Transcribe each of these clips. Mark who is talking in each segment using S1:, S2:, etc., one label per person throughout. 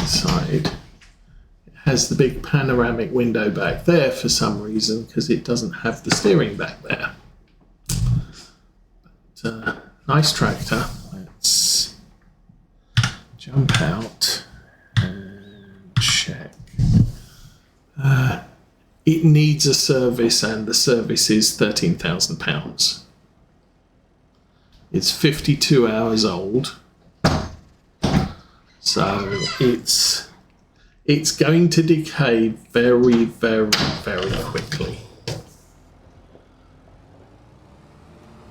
S1: inside. It has the big panoramic window back there for some reason, because it doesn't have the steering back there. But, nice tractor. Let's jump out and check. It needs a service, and the service is £13,000. It's 52 hours old, so it's going to decay very, very, very quickly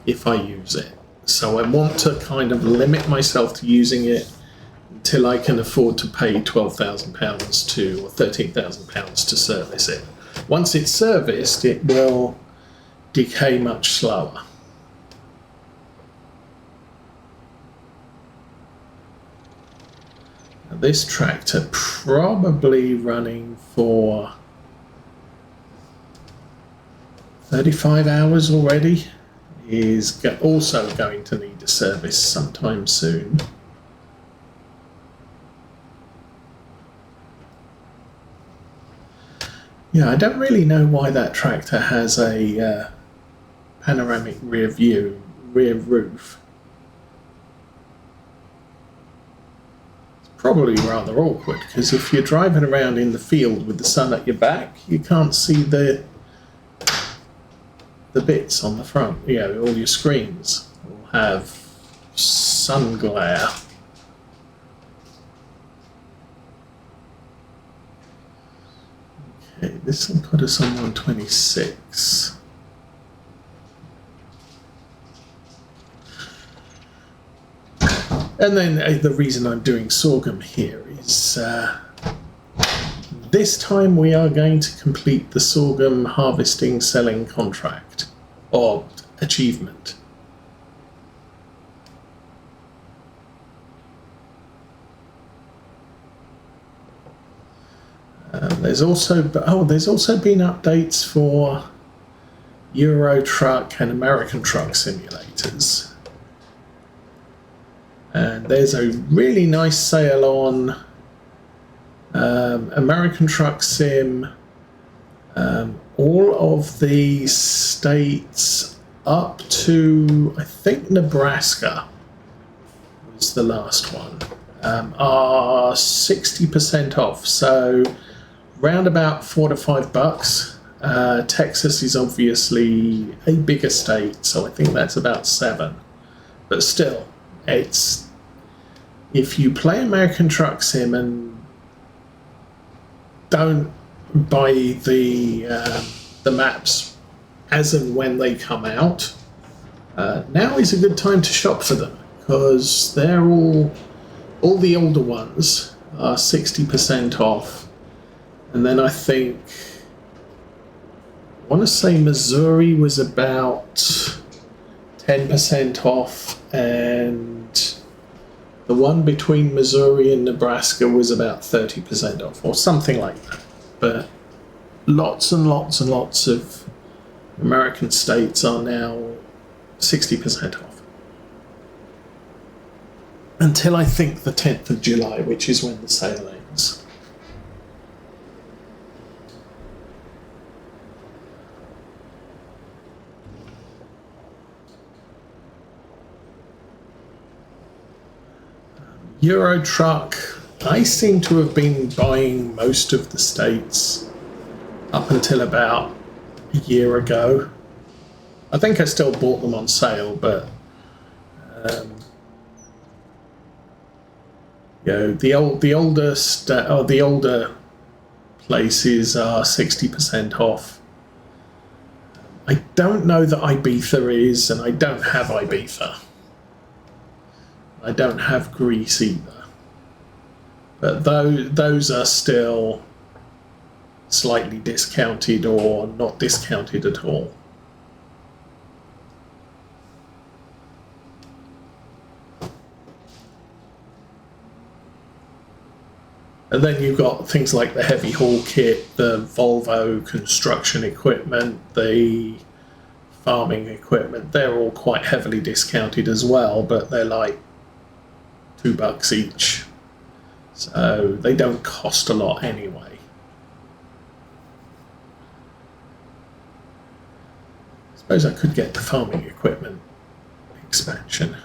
S1: if I use it. So I want to kind of limit myself to using it until I can afford to pay £12,000 to or £13,000 to service it. Once it's serviced, it will decay much slower. Now, this tractor, probably running for 35 hours already, is also going to need a service sometime soon. Yeah, I don't really know why that tractor has a panoramic rear roof. It's probably rather awkward, because if you're driving around in the field with the sun at your back, you can't see the bits on the front. You know, all your screens will have sun glare. Okay, this will put us on 126. And then the reason I'm doing sorghum here is this time we are going to complete the sorghum harvesting selling contract or achievement. There's also been updates for Euro Truck and American Truck simulators. And there's a really nice sale on American Truck Sim. All of the states up to, I think, Nebraska was the last one, are 60% off. So round about $4 to $5. Texas is obviously a bigger state, so I think that's about 7. But still, it's, if you play American Truck Sim and don't buy the maps as and when they come out, now is a good time to shop for them, because they're all the older ones are 60% off. And then I think, I want to say Missouri was about 10% off, and the one between Missouri and Nebraska was about 30% off, or something like that. But lots and lots and lots of American states are now 60% off. Until I think the 10th of July, which is when the sale ends. Euro Truck, I seem to have been buying most of the states up until about a year ago. I think I still bought them on sale, but you know, the older places are 60% off. I don't know that Ibiza is, and I don't have Ibiza. I don't have Greece either, but those are still slightly discounted or not discounted at all. And then you've got things like the heavy haul kit, the Volvo construction equipment, the farming equipment. They're all quite heavily discounted as well, but they're like $2 each. So they don't cost a lot anyway. I suppose I could get the farming equipment expansion.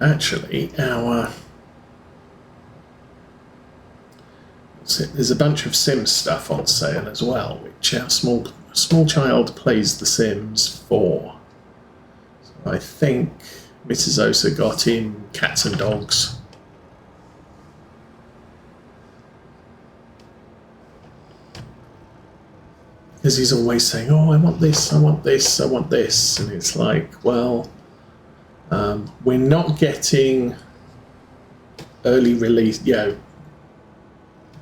S1: Actually, there's a bunch of Sims stuff on sale as well, which our small child plays The Sims for. So I think Mrs. Osa got in Cats and Dogs. Because he's always saying, oh, I want this, I want this, I want this. And it's like, well, we're not getting early release,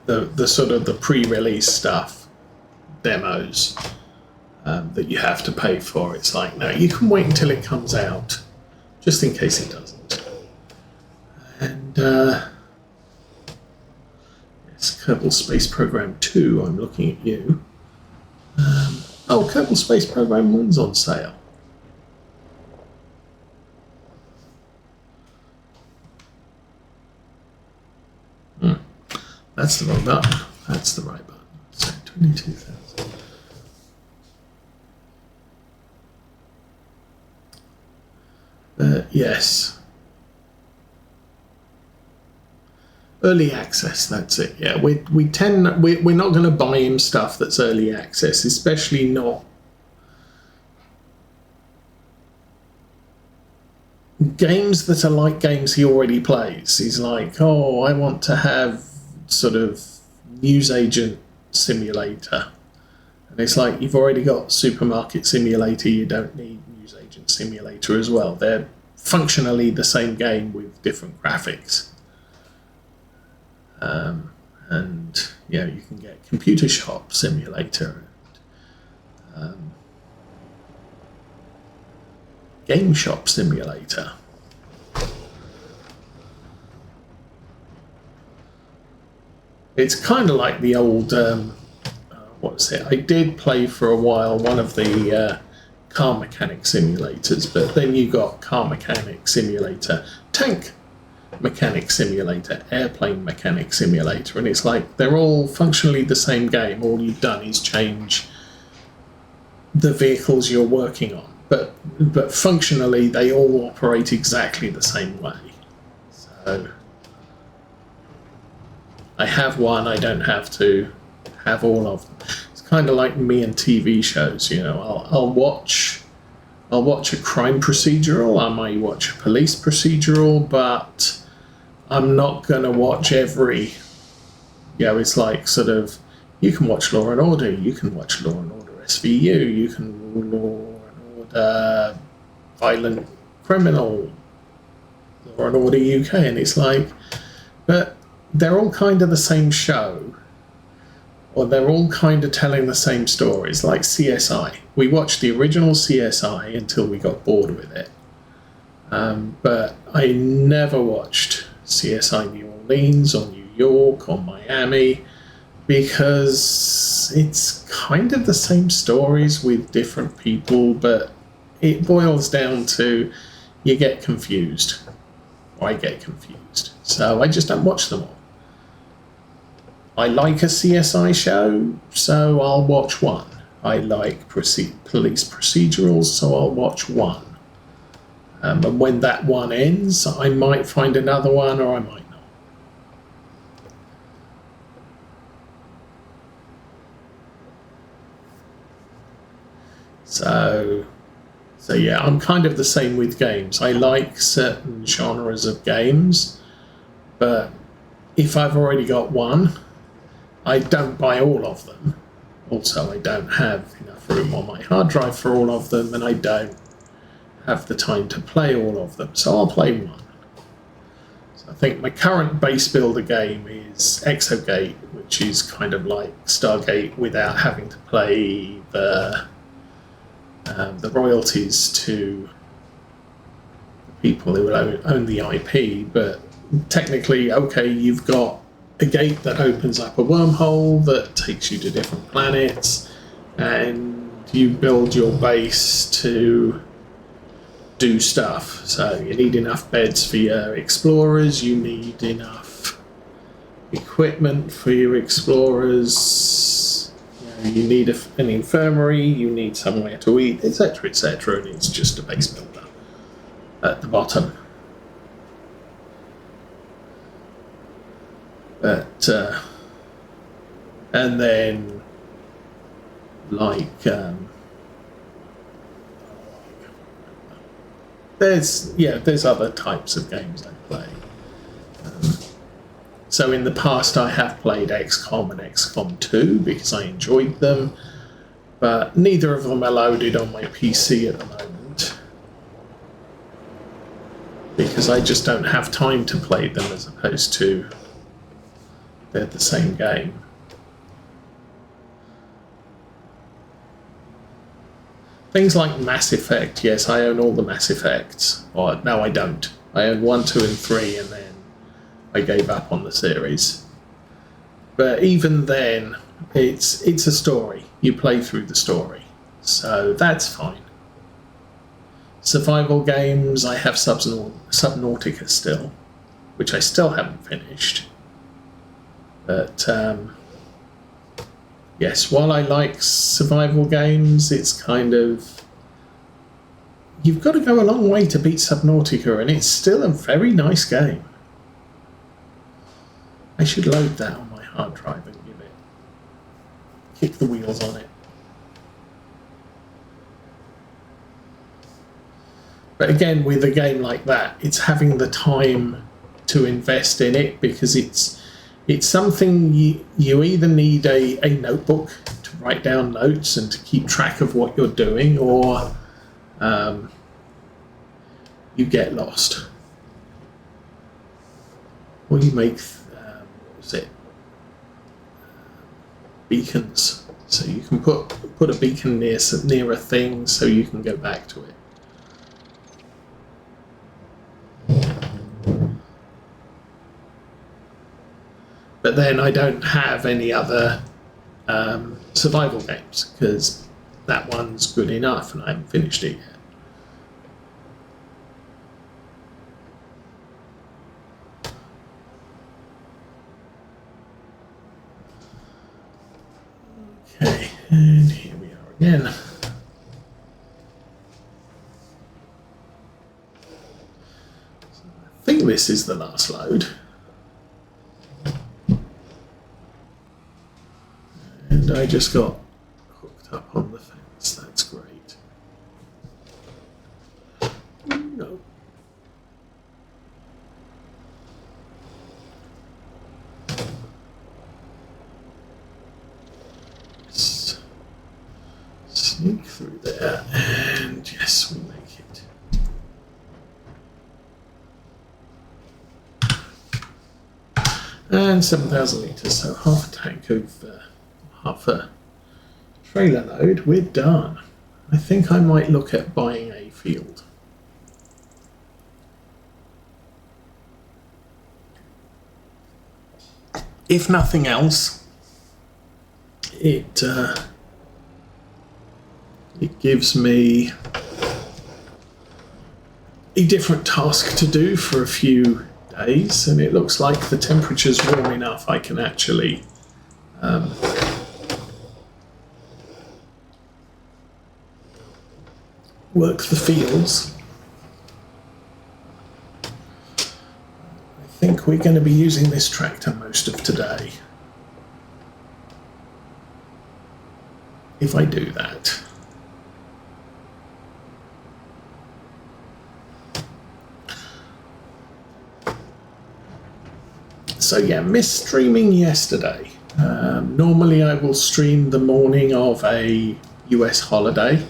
S1: the sort of the pre-release stuff, demos that you have to pay for. It's like, no, you can wait until it comes out, just in case it doesn't. And yes, Kerbal Space Program 2, I'm looking at you. Oh, Kerbal Space Program 1's on sale. That's the wrong button. That's the right button. So 22,000. Yes. Early access, that's it. Yeah, we're not going to buy him stuff that's early access, especially not games that are like games he already plays. He's like, oh, I want to have sort of newsagent simulator. And it's like, you've already got supermarket simulator, you don't need newsagent simulator as well. They're functionally the same game with different graphics. And yeah, you can get computer shop simulator and game shop simulator. It's kind of like the old, what was it? I did play for a while one of the car mechanic simulators, but then you got car mechanic simulator, tank mechanic simulator, airplane mechanic simulator, and it's like they're all functionally the same game. All you've done is change the vehicles you're working on, but functionally they all operate exactly the same way. So I have one, I don't have to have all of them. It's kind of like me and TV shows, you know. I'll watch a crime procedural, I might watch a police procedural, but I'm not going to watch every, it's like sort of, you can watch Law and Order, you can watch Law and Order SVU, you can Law and Order Violent Criminal, Law and Order UK, and it's like, but they're all kind of the same show, or they're all kind of telling the same stories, like CSI. We watched the original CSI until we got bored with it. But I never watched CSI New Orleans or New York or Miami because it's kind of the same stories with different people, but it boils down to you get confused, or I get confused. So I just don't watch them all. I like a CSI show, so I'll watch one. I like police procedurals, so I'll watch one. And when that one ends, I might find another one, or I might not. So yeah, I'm kind of the same with games. I like certain genres of games, but if I've already got one, I don't buy all of them. Also, I don't have enough room on my hard drive for all of them, and I don't have the time to play all of them, so I'll play one. So I think my current base builder game is Exogate, which is kind of like Stargate without having to play the royalties to the people who own the IP, but technically, okay, you've got a gate that opens up a wormhole that takes you to different planets, and you build your base to do stuff. So you need enough beds for your explorers, you need enough equipment for your explorers, you need an infirmary, you need somewhere to eat, etc., etc., and it's just a base builder at the bottom. But and then like there's other types of games I play. So in the past I have played XCOM and XCOM 2 because I enjoyed them, but neither of them are loaded on my PC at the moment because I just don't have time to play them, as opposed to they're the same game. Things like Mass Effect, yes, I own all the Mass Effects. Or no, I don't. I own 1, 2, and 3, and then I gave up on the series. But even then, it's a story. You play through the story, so that's fine. Survival games, I have Subnautica still, which I still haven't finished. But yes, while I like survival games, it's kind of... You've got to go a long way to beat Subnautica, and it's still a very nice game. I should load that on my hard drive and give it... kick the wheels on it. But again, with a game like that, it's having the time to invest in it, because it's something you either need a notebook to write down notes and to keep track of what you're doing, or you get lost. Or you make, beacons. So you can put a beacon near a thing so you can go back to it. But then I don't have any other survival games, because that one's good enough and I haven't finished it yet. Okay, and here we are again. So I think this is the last load. And I just got hooked up on the fence. That's great. No. Sneak through there, and yes, we make it. And 7,000 litres, so half a tank of... half a trailer load, we're done. I think I might look at buying a field. If nothing else, it gives me a different task to do for a few days, and it looks like the temperature's warm enough I can actually work the fields. I think we're going to be using this tractor most of today, if I do that. So yeah, missed streaming yesterday. Normally I will stream the morning of a US holiday.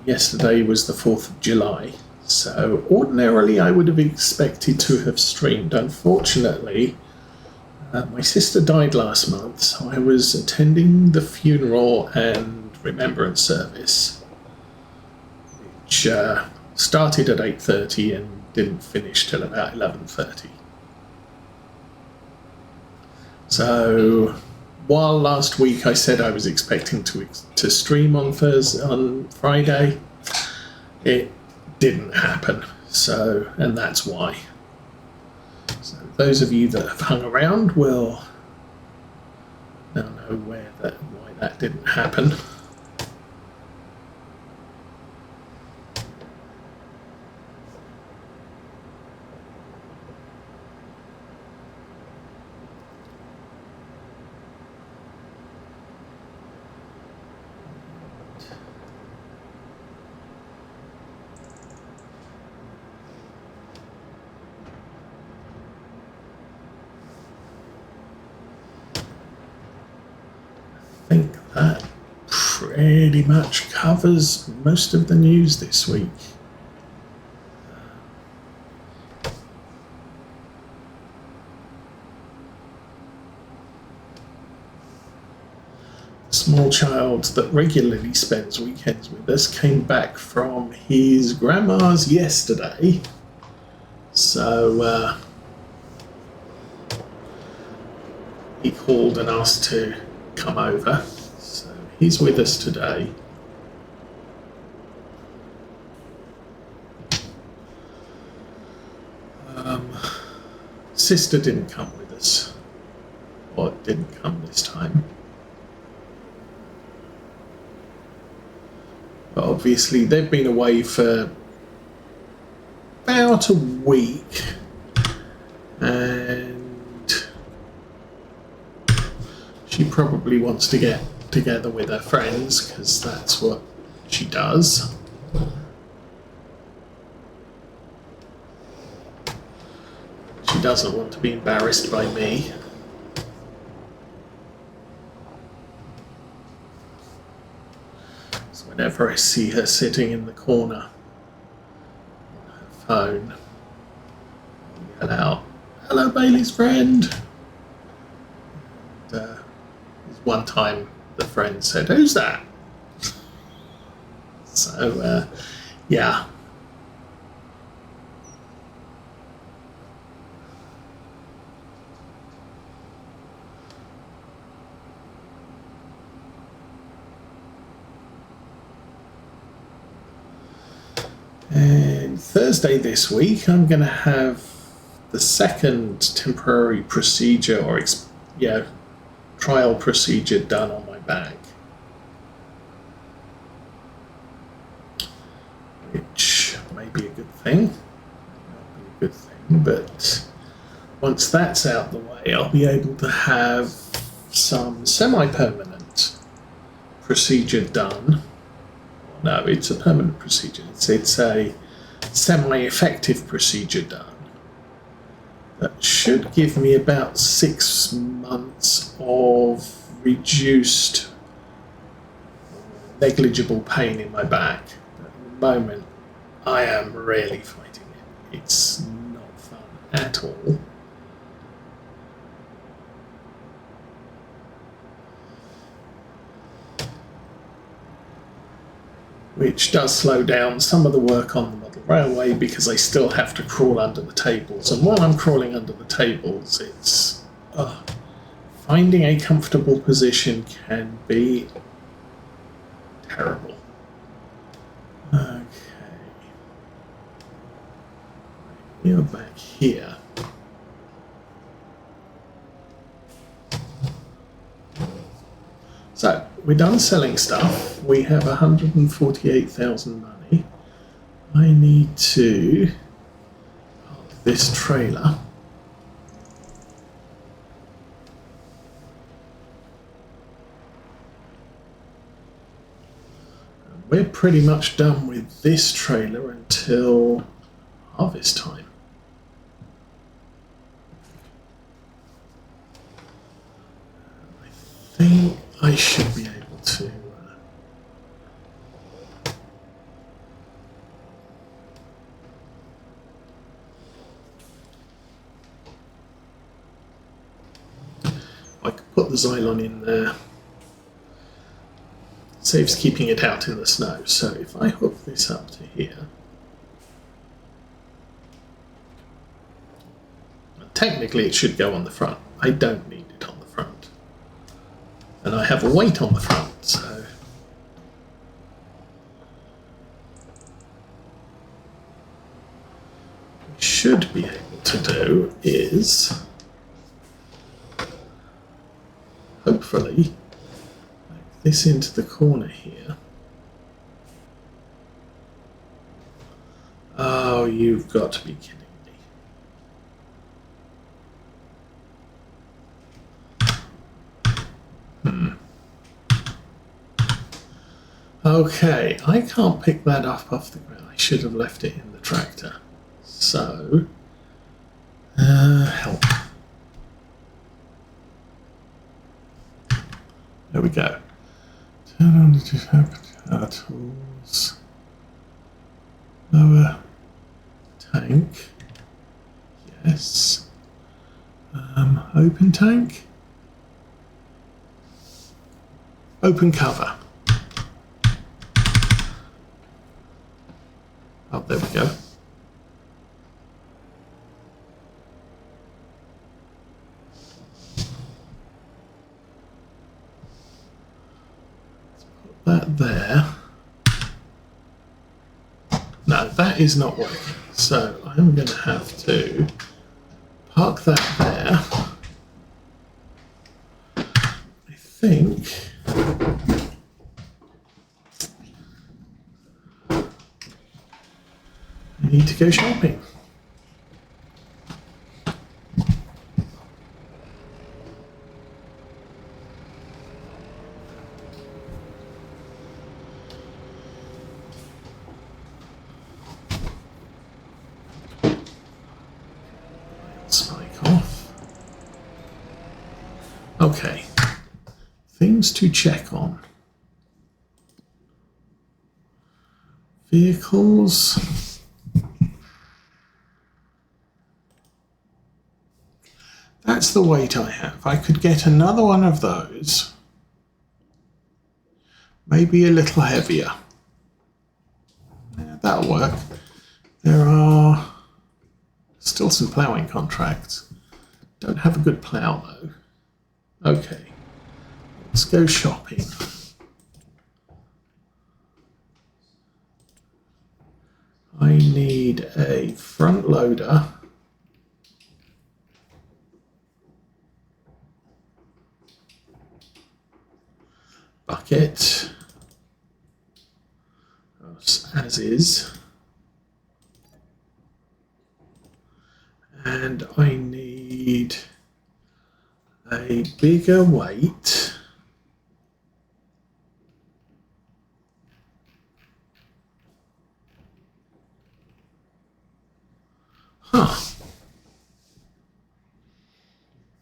S1: Yesterday was the 4th of July, so ordinarily I would have expected to have streamed. Unfortunately, my sister died last month, so I was attending the funeral and remembrance service, which started at 8:30 and didn't finish till about 11:30. So while last week I said I was expecting to stream on Friday, it didn't happen. So, and that's why. So those of you that have hung around will now know why that didn't happen. I think that pretty much covers most of the news this week. The small child that regularly spends weekends with us came back from his grandma's yesterday. So he called and asked to come over. So he's with us today. Sister didn't come with us, or didn't come this time. But obviously they've been away for about a week, and she probably wants to get together with her friends because that's what she does. She doesn't want to be embarrassed by me. So whenever I see her sitting in the corner on her phone, I'll yell out, "Hello, Bailey's friend." And, one time the friend said, "Who's that?" So, yeah. And Thursday this week, I'm going to have the second temporary procedure or trial procedure done on my back, which may be a good thing, but once that's out the way, I'll be able to have some semi-permanent procedure done. No, it's a permanent procedure. It's a semi-effective procedure done. That should give me about 6 months of reduced, negligible pain in my back. But at the moment, I am really fighting it. It's not fun at all. Which does slow down some of the work on the model railway because I still have to crawl under the tables. And while I'm crawling under the tables, it's finding a comfortable position can be terrible. Okay. You're back here. So, we're done selling stuff. We have 148,000 money. I need to park this trailer. We're pretty much done with this trailer until harvest time. I think I should be able to I could put the Xylon in there. Saves keeping it out in the snow. So if I hook this up to here, technically it should go on the front. I don't need it on the And I have a weight on the front, so what we should be able to do is hopefully make this into the corner here. Oh, you've got to be kidding me. Okay, I can't pick that up off the ground. I should have left it in the tractor. So, help. There we go. Turn on the tools. Lower tank. Yes. Open tank. Open cover. Oh, there we go. Let's put that there. No, that is not working. So I'm going to have to park that there. I think I need to go shopping. Spike off. Okay. Things to check on. Vehicles. That's the weight I have. I could get another one of those. Maybe a little heavier. Yeah, that'll work. There are still some ploughing contracts. Don't have a good plough though. Okay, let's go shopping. I need a front loader. Bucket. As is. And I need a bigger weight.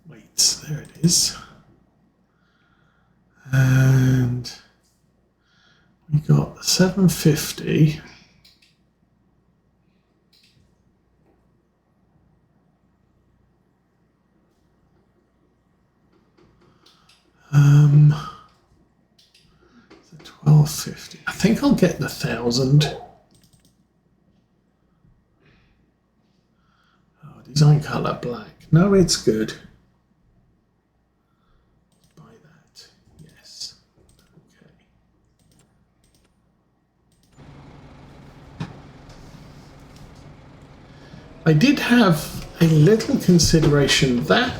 S1: Weights, there it is. And we got 750. So 1250. I think I'll get the 1,000. Oh, design color black. No, it's good. Buy that. Yes. Okay. I did have a little consideration that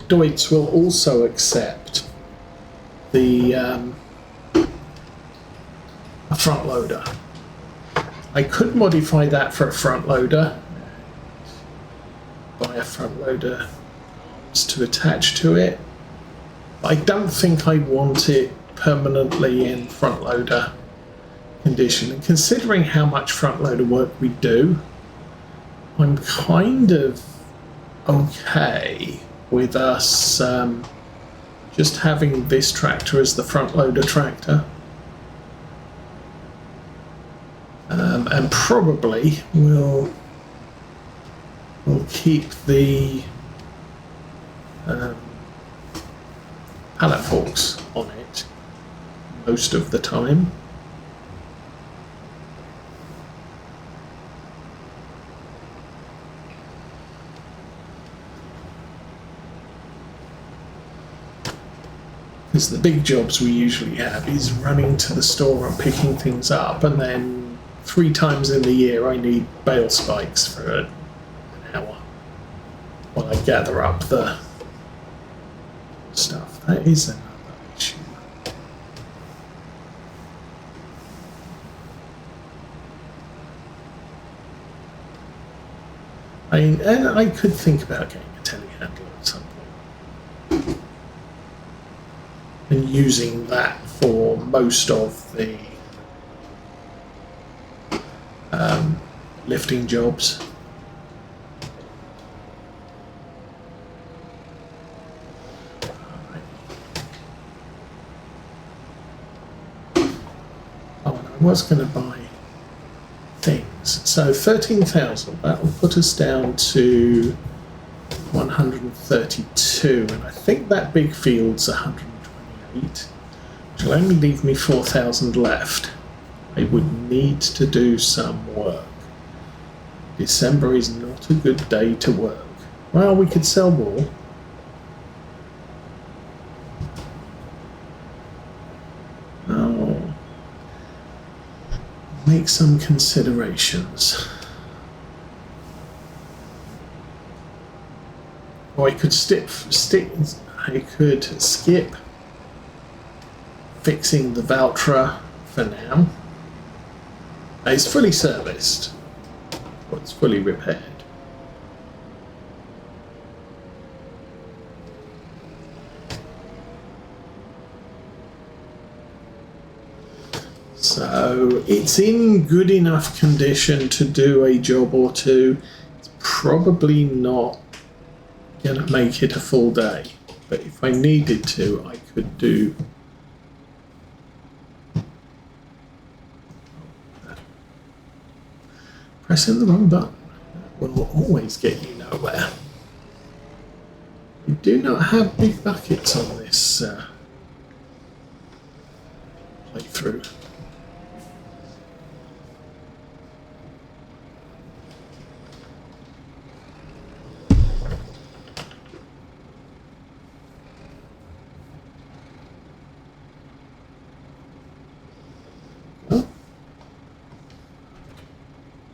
S1: Deutz will also accept the a front loader. I could modify that for a front loader, buy a front loader to attach to it. I don't think I want it permanently in front loader condition, and considering how much front loader work we do, I'm kind of okay with us just having this tractor as the front loader tractor, and probably we'll keep the pallet forks on it most of the time. Because the big jobs we usually have is running to the store and picking things up, and then 3 times in the year I need bale spikes for an hour while I gather up the stuff. That is another issue. I mean, and I could think about getting a telehandler at some point and using that for most of the lifting jobs. Oh, and I was going to buy things. So 13,000, that will put us down to 132, and I think that big field's 128, which will only leave me 4,000 left. I would need to do some work. December is not a good day to work. Well, we could sell more. Oh. Make some considerations. Or I could skip fixing the Valtra for now. It's fully serviced. Or it's fully repaired. So it's in good enough condition to do a job or two. It's probably not going to make it a full day, but if I needed to, I could do. Pressing the wrong button will always get you nowhere. We do not have big buckets on this playthrough.